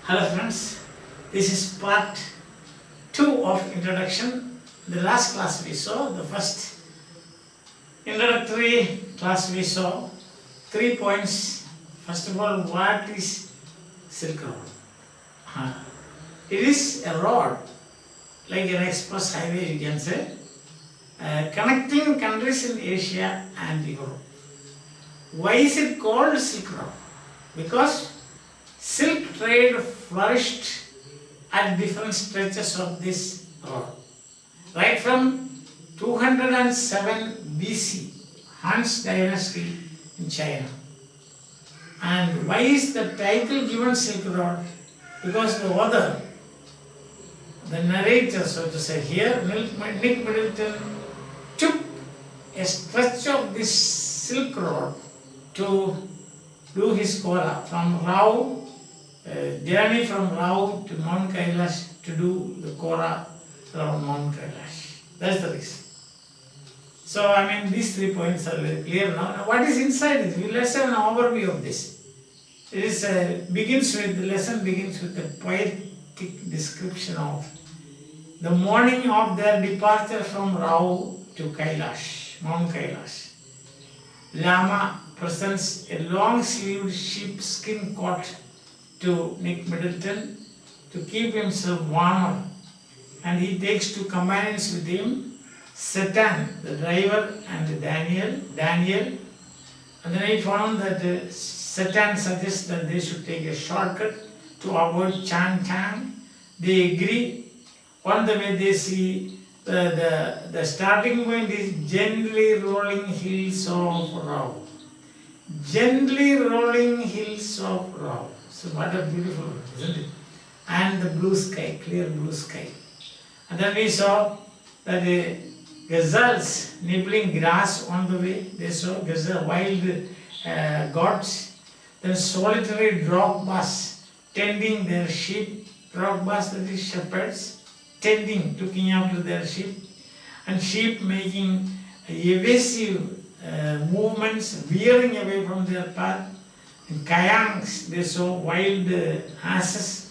Hello friends, this is part 2 of introduction. The last class we saw, the first introductory class we saw 3 points. First of all, what is Silk Road? It is a road, like an express highway you can say, connecting countries in Asia and Europe. Why is it called Silk Road? Because silk trade flourished at different stretches of this road. Right from 207 BC, Han's dynasty in China. And why is the title given Silk Road? Because the author, the narrator, so to say, here, Nick Middleton, took a stretch of this Silk Road to do his Kora from Rao, journey from Rao to Mount Kailash to do the Kora around Mount Kailash. That's the reason. So, these 3 points are very clear now. Now, what is inside it? Let's have an overview of this. It is the lesson begins with a poetic description of the morning of their departure from Rao to Kailash, Mount Kailash. Lama presents a long-sleeved sheepskin coat to Nick Middleton to keep himself warmer, and he takes 2 companions with him, Satan, the driver, and Daniel. And then he found that Satan suggests that they should take a shortcut to avoid Chan Tang. They agree. On the way they see the starting point is gently rolling hills of Rao. Gently rolling hills of Rao. So what a beautiful word, isn't it? And the blue sky, clear blue sky. And then we saw that the gazelles nibbling grass on the way. They saw wild goats. Then solitary drogbas tending their sheep. Drogbas, that is shepherds, tending, looking after their sheep. And sheep making evasive movements, veering away from their path. In kayangs, they saw wild asses.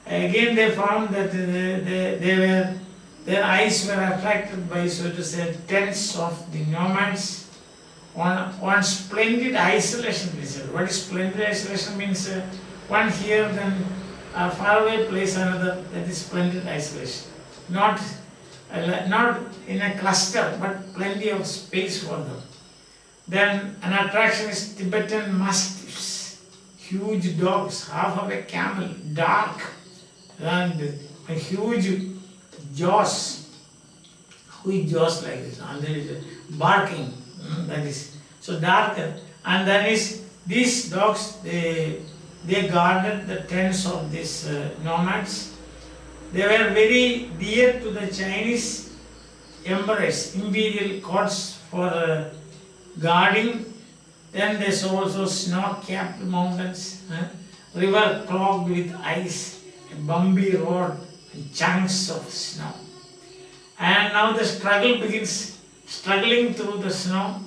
Again, they found that their eyes were attracted by, so to say, tents of the nomads on splendid isolation. They said, what is splendid isolation? Means one here, then a faraway place, another. That is splendid isolation. Not in a cluster, but plenty of space for them. Then an attraction is Tibetan mastiffs, huge dogs, half of a camel, dark, and a huge jaws, huge jaws like this, and there is barking, that is, so dark. And then is these dogs, they guarded the tents of these nomads. They were very dear to the Chinese emperors, imperial courts for guarding. Then they saw also snow-capped mountains, river clogged with ice, a bumpy road, and chunks of snow. And now the struggle begins, struggling through the snow.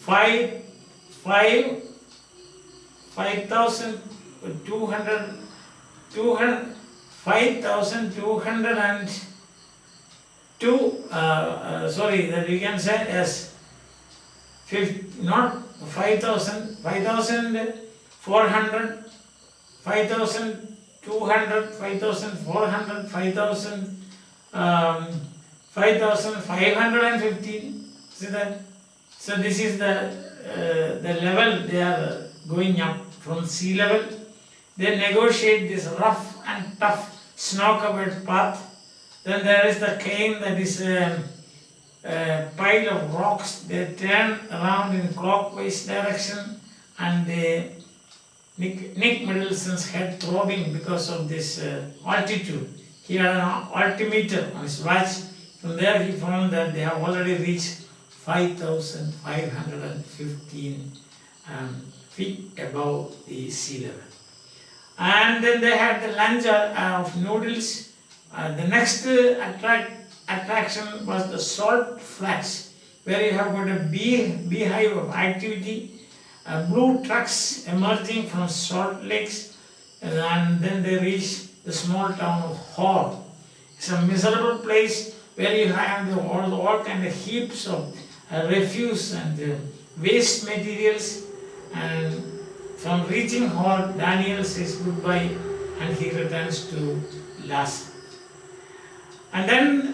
5,202, sorry, that we can say as not 5,000, 5,400, 5,200, 5,400, 5,515. See that? So this is the level they are going up from sea level. They negotiate this rough and tough snow-covered path. Then there is the cane, that is pile of rocks. They turn around in clockwise direction, and Nick Middleton's head throbbing because of this altitude. He had an altimeter on his watch. From there he found that they have already reached 5,515 feet above the sea level. And then they had the lunch of noodles. The next attraction was the salt flats, where you have got a beehive of activity, blue trucks emerging from salt lakes, and then they reached the small town of Hor. It's a miserable place where you have all kind of heaps of refuse and waste materials. And from reaching Hor, Daniel says goodbye and he returns to Lhasa. And then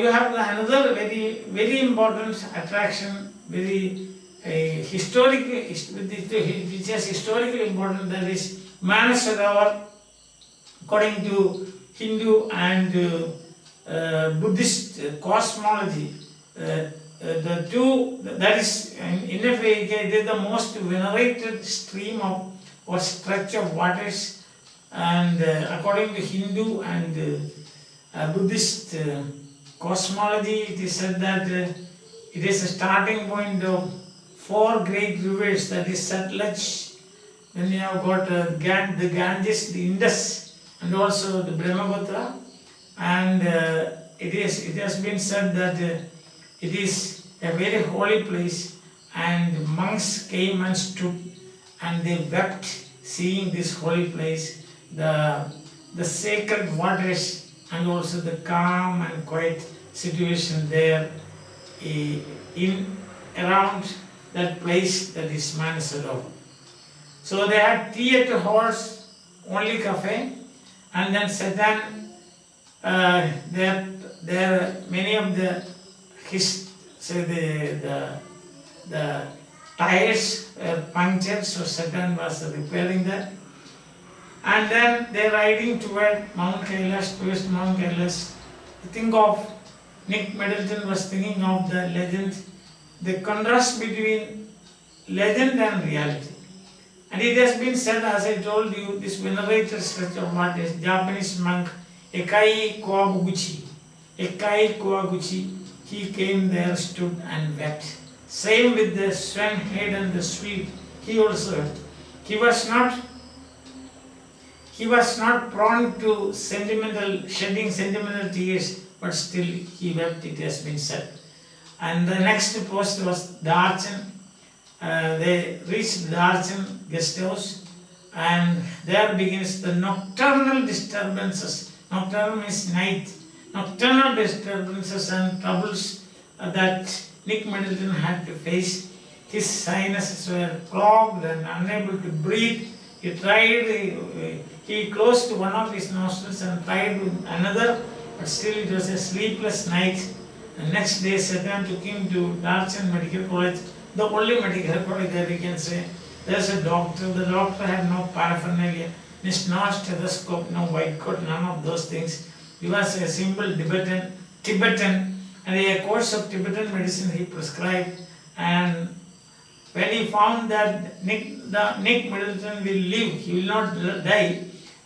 you have another very, very important attraction, very historic, which is historically important, that is Manasarovar. According to Hindu and Buddhist cosmology, the two, that is in a way it is the most venerated stream of or stretch of waters, and according to Hindu and Buddhist cosmology, it is said that it is a starting point of 4 great rivers, that is Satluj, then you have got the Ganges, the Indus, and also the Brahmaputra. And it has been said that it is a very holy place, and monks came and stood and they wept seeing this holy place, the sacred waters, and also the calm and quiet situation there in around that place, that is Manasarovar. So they had tea at the horse, only cafe, and then Satan, there many of the tires were punctured, so Satan was repairing that. And then they're riding toward Mount Kailash, towards Mount Kailash. Think of, Nick Middleton was thinking of the legend, the contrast between legend and reality. And it has been said, as I told you, this venerated stretch of waters, Japanese monk Eikai Kawaguchi, he came there, stood and wept. Same with the Sven Hayden the Swede, he also wept. He was not prone to shedding sentimental tears, but still he wept, it has been said. And the next post was Darchen. They reached the Darchen guest house, and there begins the nocturnal disturbances. Nocturnal means night. Nocturnal disturbances and troubles that Nick Middleton had to face. His sinuses were clogged and unable to breathe. He tried, he closed one of his nostrils and tried with another, but still it was a sleepless night. The next day, Satan took him to Darchen Medical College, the only medical college that we can say. There's a doctor. The doctor had no paraphernalia, no stethoscope, no white coat, none of those things. He was a simple Tibetan, and a course of Tibetan medicine he prescribed. And when he found that Nick Middleton will live, he will not die.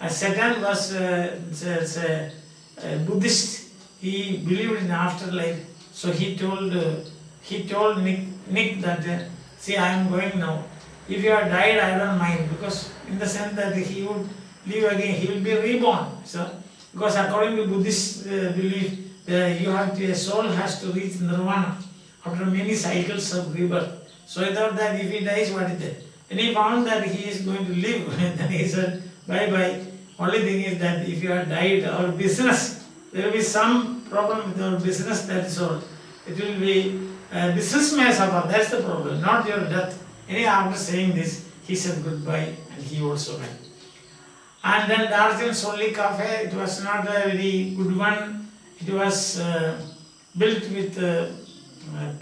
Satan was a Buddhist. He believed in afterlife. So he told Nick that, see, I am going now. If you are died, I don't mind, because in the sense that he would live again, he will be reborn. So, because according to Buddhist belief, a soul has to reach nirvana after many cycles of rebirth. So he thought that if he dies, what is that? And he found that he is going to live. Then he said, bye-bye. Only thing is that if you have died, our business, there will be some problem with our business, that is all. It will be, business may suffer, that's the problem, not your death. Anyway, after saying this, he said goodbye and he also went. And then Darchen's only cafe, it was not a very good one. It was built with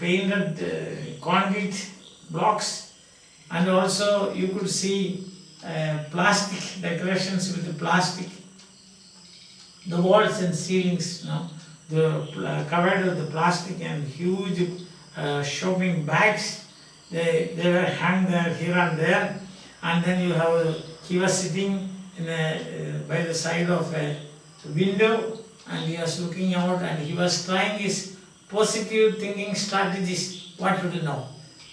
painted concrete blocks, and also you could see plastic decorations with the plastic. The walls and ceilings, covered with the plastic, and huge shopping bags. They were hung there, here and there, and then you have, he was sitting by the side of a window, and he was looking out, and he was trying his positive thinking strategies, what to do now.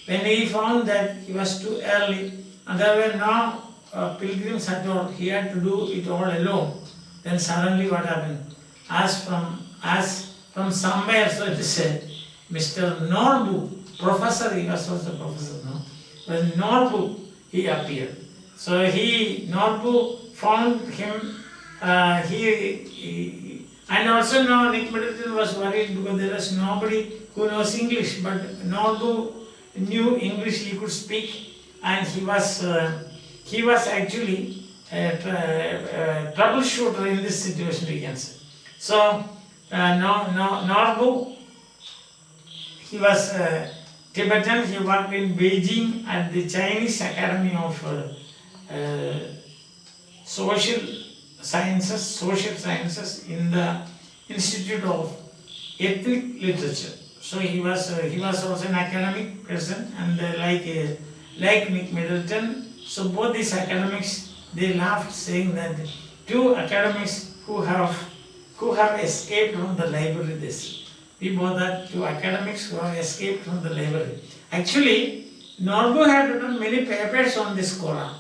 When he found that he was too early, and there were no pilgrims at all, he had to do it all alone. Then suddenly what happened? As from somewhere, so to say, Mr. Norbu, professor, he was also a professor, no? When Norbu, he appeared. So Norbu found him, and also now Nick Middleton was worried because there was nobody who knows English, but Norbu knew English, he could speak, and he was actually a troubleshooter in this situation, we can say. So, Norbu, he was Tibetan, he worked in Beijing at the Chinese Academy of Social Sciences in the Institute of Ethnic Literature. So he was also an academic person, and like Nick Middleton. So both these academics, they laughed, saying that two academics who have escaped from the library. We both are two academics who have escaped from the library. Actually, Norbu had written many papers on this Kora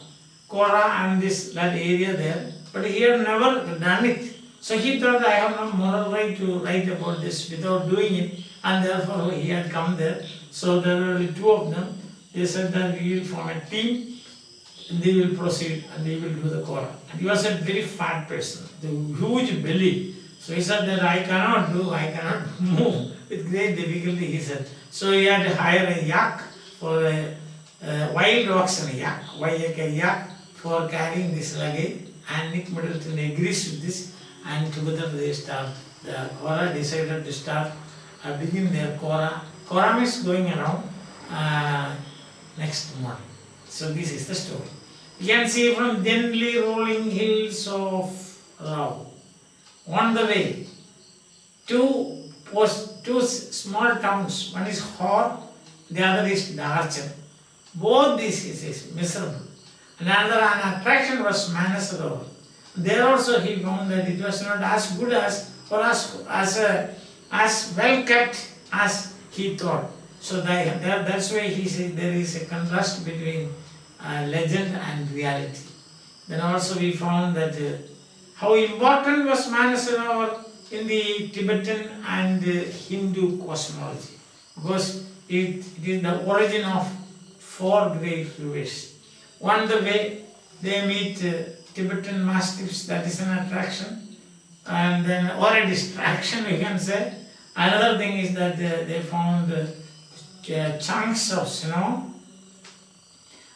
and that area there, but he had never done it. So he thought, I have no moral right to write about this without doing it, and therefore he had come there. So there were only two of them. They said that we will form a team, and they will proceed and they will do the Kora. And he was a very fat person, with a huge belly. So he said that I cannot move with great difficulty, he said. So he had to hire a yak for a wild oxen, yak for carrying this luggage, and Nick Middleton agrees with this, and together they start the Kora, decided to begin their Kora. Kora means going around next morning. So this is the story. You can see from gently rolling hills of Rao. On the way, two small towns, one is Hor, the other is Darchan. Both these is miserable. Another an attraction was Manasarovar. There also he found that it was not as good as, or as well kept as he thought. So that's why he said there is a contrast between legend and reality. Then also we found that how important was Manasarovar in the Tibetan and Hindu cosmology, because it is the origin of four great rivers. On the way, they meet Tibetan mastiffs, that is an attraction, and then, or a distraction, you can say. Another thing is that they found chunks of snow,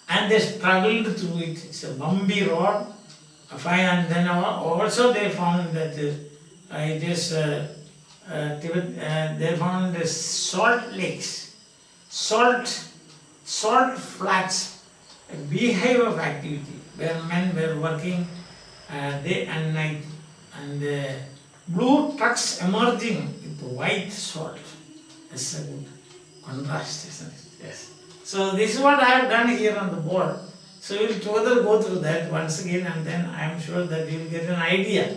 and they struggled through it. It's a bumpy road. And then also they found that they found the salt lakes, salt flats, a beehive of activity where men were working day and night, and blue trucks emerging with white salt. That's a good contrast, isn't it? Yes. So this is what I have done here on the board. So we will together go through that once again, and then I am sure that you will get an idea,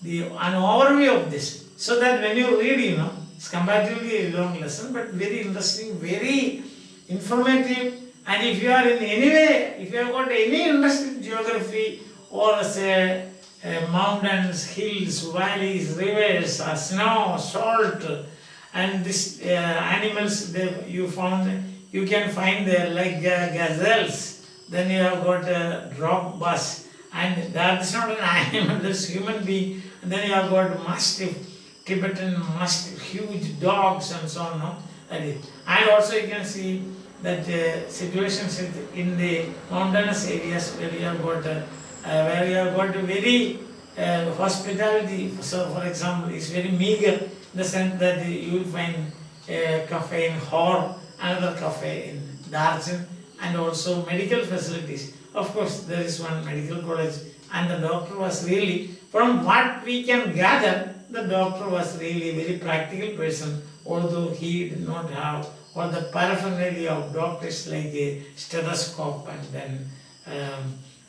an overview of this. So that when you read, it's comparatively a long lesson, but very interesting, very informative. And if you are in any way, if you have got any interest in geography, or say mountains, hills, valleys, rivers, snow, salt, and this animals you can find there like gazelles. Then you have got a rock bus, and that's not an animal, that's human being. And then you have got mastiff, Tibetan mastiff, huge dogs and so on. No? And also you can see that situations in the mountainous areas where you have got very hospitality. So for example, it's very meager in the sense that you will find a cafe in Hor, another cafe in Darchan, and also medical facilities. Of course, there is one medical college, and the doctor was really, from what we can gather, the doctor was really a very practical person, although he did not have all the paraphernalia of doctors like a stethoscope and then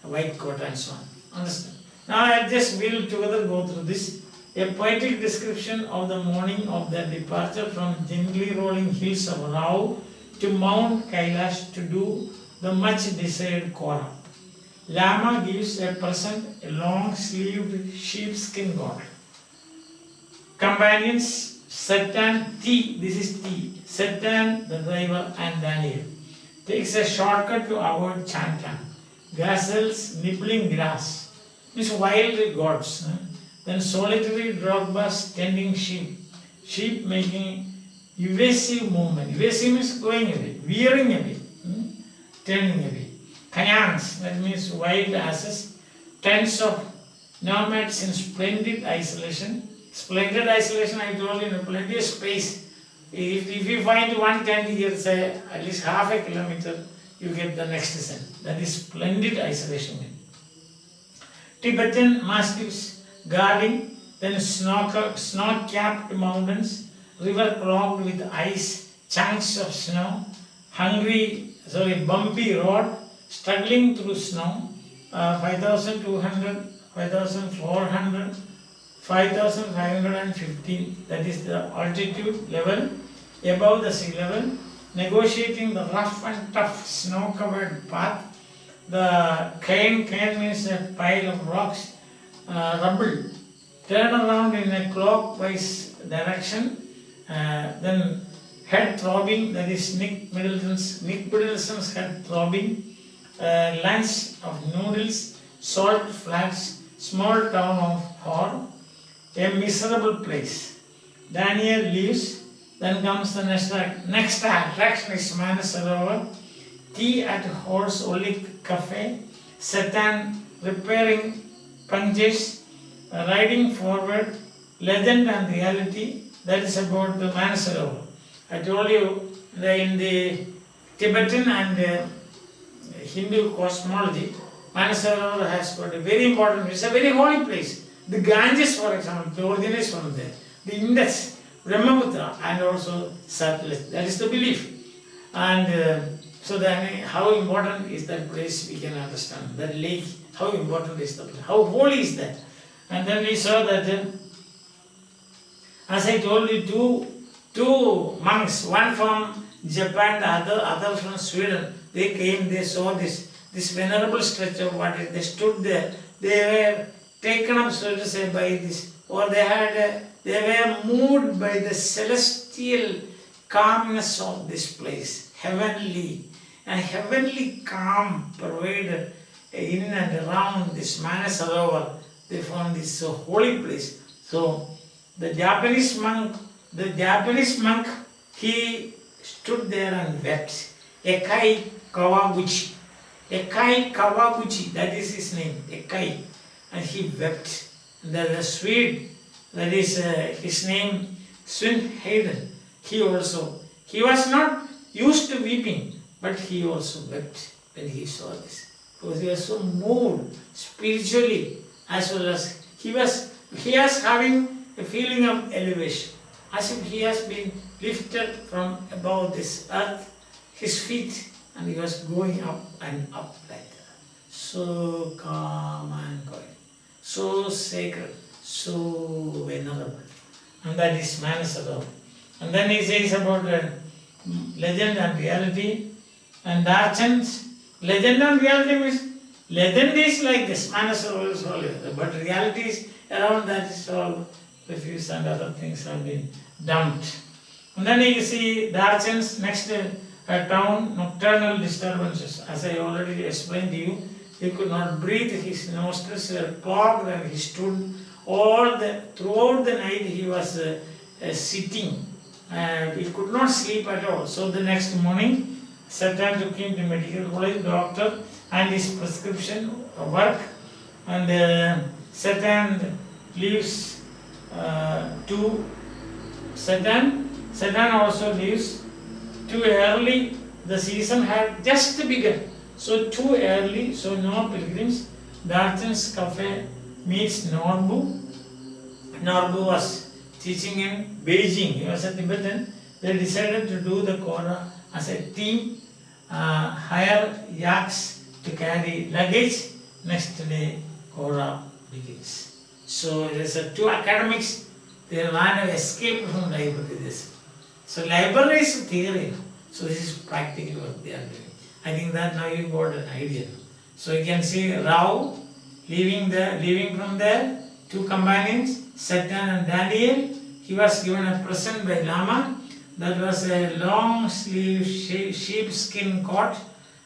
a white coat and so on. Understand? Now we will together go through this. A poetic description of the morning of their departure from gently rolling hills of Rao to Mount Kailash to do the much desired Kora. Lama gives a present a long-sleeved sheepskin gown. Companions Satan T, this is T, Satan the driver and Daniel, takes a shortcut to avoid Chantan. Gazelles nibbling grass. means wild gods. Then solitary drogbas tending sheep. Sheep making evasive movement. Evasive means going away, veering away, turning away. Kayans, that means wild asses. Tens of nomads in splendid isolation. Splendid isolation, I told you, plenty of space. If you find one tent here, say at least half a kilometer, you get the next scent. That is splendid isolation. Tibetan mastiffs guarding, then snow-capped mountains, river clogged with ice, chunks of snow, bumpy road, struggling through snow, 5,200, 5,400, 5,515, that is the altitude level above the sea level, negotiating the rough and tough snow-covered path. The cairn means a pile of rocks, rubble, turn around in a clockwise direction, then head throbbing, that is Nick Middleton's head throbbing, lunch of noodles, salt flats, small town of Hor, a miserable place. Daniel leaves, then comes the next attraction is Manasarovar, tea at Horse Olic Cafe, Satan repairing punches, riding forward, legend and reality, that is about the Manasarovar. I told you that in the Tibetan and Hindu cosmology, Manasarovar has got a very important, it's a very holy place. The Ganges, for example, the origin is from there. The Indus, Brahmaputra, and also Satluj. That is the belief. And so then how important is that place, we can understand. That lake, how important is the place, how holy is that. And then we saw that, as I told you, two monks, one from Japan, the other from Sweden, they came, they saw this venerable structure, they stood there, they were taken up, so to say, by this, or they were moved by the celestial calmness of this place, heavenly calm pervaded in and around this Manasarovar. They found this holy place. So the Japanese monk, he stood there and wept. Ekai Kawaguchi, that is his name, Ekai. And he wept. The Swede, that is his name, Swin Hayden, he was not used to weeping, but he also wept when he saw this. Because he was so moved spiritually, as well as he was having a feeling of elevation, as if he has been lifted from above this earth, his feet, and he was going up and up like that. So calm and quiet, so sacred, so venerable. And that is Manasarovar. And then he says about legend and reality. And Darchans, legend and reality means, legend is like this, Manasarovar is holy, but reality is around that is all refuse and other things have been dumped. And then you see Darchans, next town, nocturnal disturbances. As I already explained to you, he could not breathe, his nostrils were clogged, and he stood throughout the night he was sitting. He could not sleep at all. So the next morning, Satan took him to medical college, doctor, and his prescription work. And Satan leaves Satan also leaves too early. The season had just begun. So too early, so no pilgrims. Darchan's cafe meets Norbu. Norbu was teaching in Beijing. He was a Tibetan. They decided to do the Kora as a team, hire yaks to carry luggage. Next day, Kora begins. So there's two academics. They want to escape from library. So library is theory. So this is practically what they are doing. I think that now you got an idea. So you can see Rao leaving from there, two companions, Satan and Daniel. He was given a present by Lama. That was a long sleeve sheepskin coat,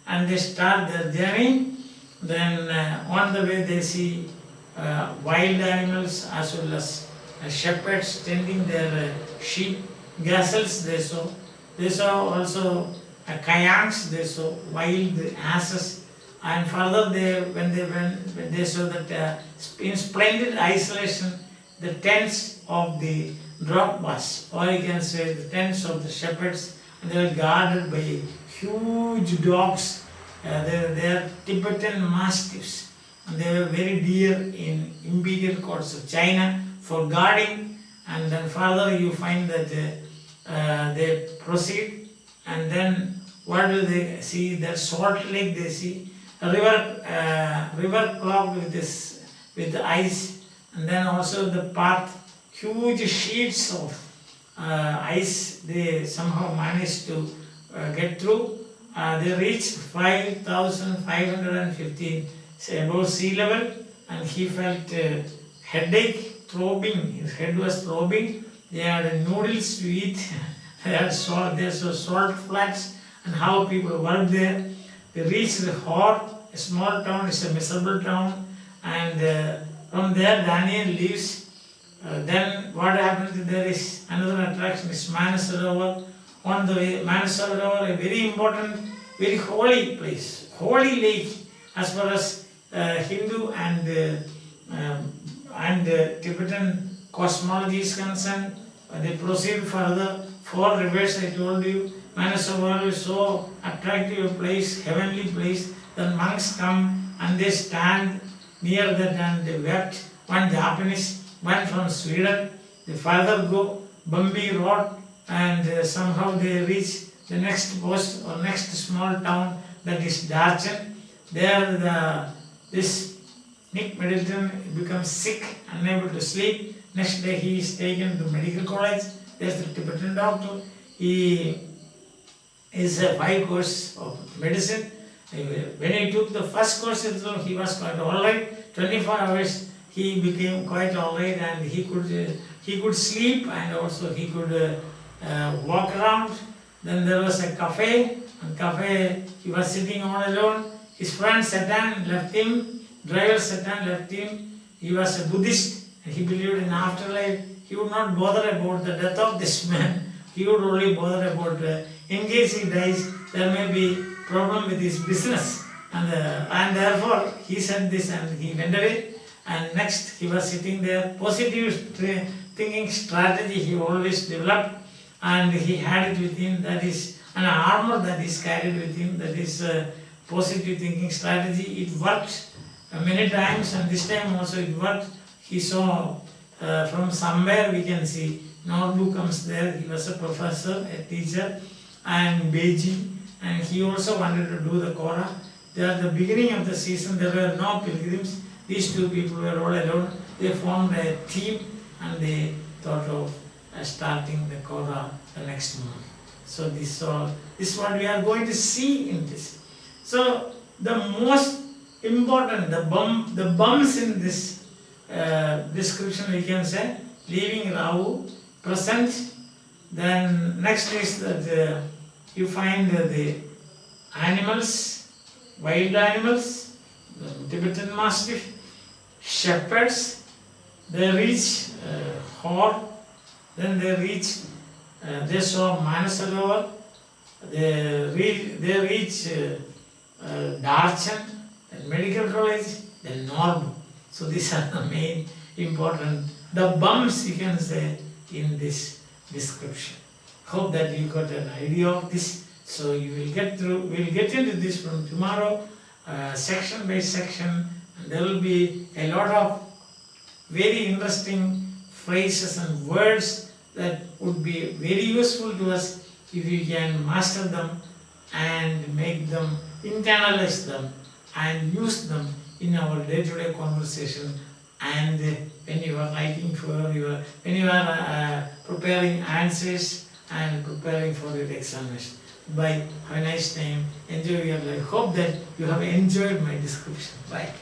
and they start their journey. Then on the way they see wild animals as well as shepherds tending their sheep, gazelles they saw. They saw also kayaks, they saw wild asses, and further when they saw that in splendid isolation the tents of the drachmas, or you can say the tents of the shepherds, and they were guarded by huge dogs. They are Tibetan mastiffs, and they were very dear in imperial courts of China for guarding. And then further you find that they proceed, and then what do they see? That Salt Lake they see, a river clogged with ice, and then also the path, huge sheets of ice they somehow managed to get through. They reached 5,515 above sea level, and he felt headache, throbbing, his head was throbbing. They had noodles to eat, they saw salt flats and how people worked there. They reached Hor, a small town, it's a miserable town, and from there Daniel leaves. Then what happens, there is another attraction, is Manasarovar. On the way, Manasarovar, a very important, very holy place, holy lake as far as Hindu and Tibetan cosmology is concerned. They proceed further. 4 rivers I told you. Manasarovar is so attractive place, heavenly place, that monks come and they stand near that and they wept. One Japanese, one from Sweden. They further go Bambi Road, and somehow they reach the next post or next small town, that is Darchen. There this Nick Middleton becomes sick, unable to sleep. Next day he is taken to medical college. There's the Tibetan doctor. He is a 5 course of medicine. When he took the first course, he was quite alright. 24 hours he became quite alright, and he could sleep, and also he could walk around. Then there was a cafe, and cafe he was sitting all alone. His friend Satan left him, driver Satan left him. He was a Buddhist, and he believed in afterlife. He would not bother about the death of this man. He would only bother about in case he dies, there may be problem with his business, and therefore he said this and he went away. And next he was sitting there. Positive thinking strategy he always developed, and he had it with him. That is an armor that is carried with him. That is positive thinking strategy. It worked many times, and this time also it worked. He saw from somewhere, we can see notebook comes there. He was a professor, a teacher, and Beijing, and he also wanted to do the Korah. There at the beginning of the season, there were no pilgrims. These 2 people were all alone. They formed a team, and they thought of starting the Korah the next month. So this is what we are going to see in this. So the most important, the bumps in this description, we can say, leaving Rahu, present. Then next is that you find the animals, wild animals, the Tibetan mastiff, shepherds. They reach Hor, then they reach, they saw Manasarovar, they reach Darchen, then medical college, then Norbu. So these are the main important, the bumps you can say in this description. Hope that you got an idea of this. So you will get through, we will get into this from tomorrow, section by section, and there will be a lot of very interesting phrases and words that would be very useful to us if we can master them and make them, internalize them and use them in our day-to-day conversation. And when you are writing for your, when you are preparing answers and preparing for your examination. Bye. Have a nice time. Enjoy your life. Hope that you have enjoyed my description. Bye.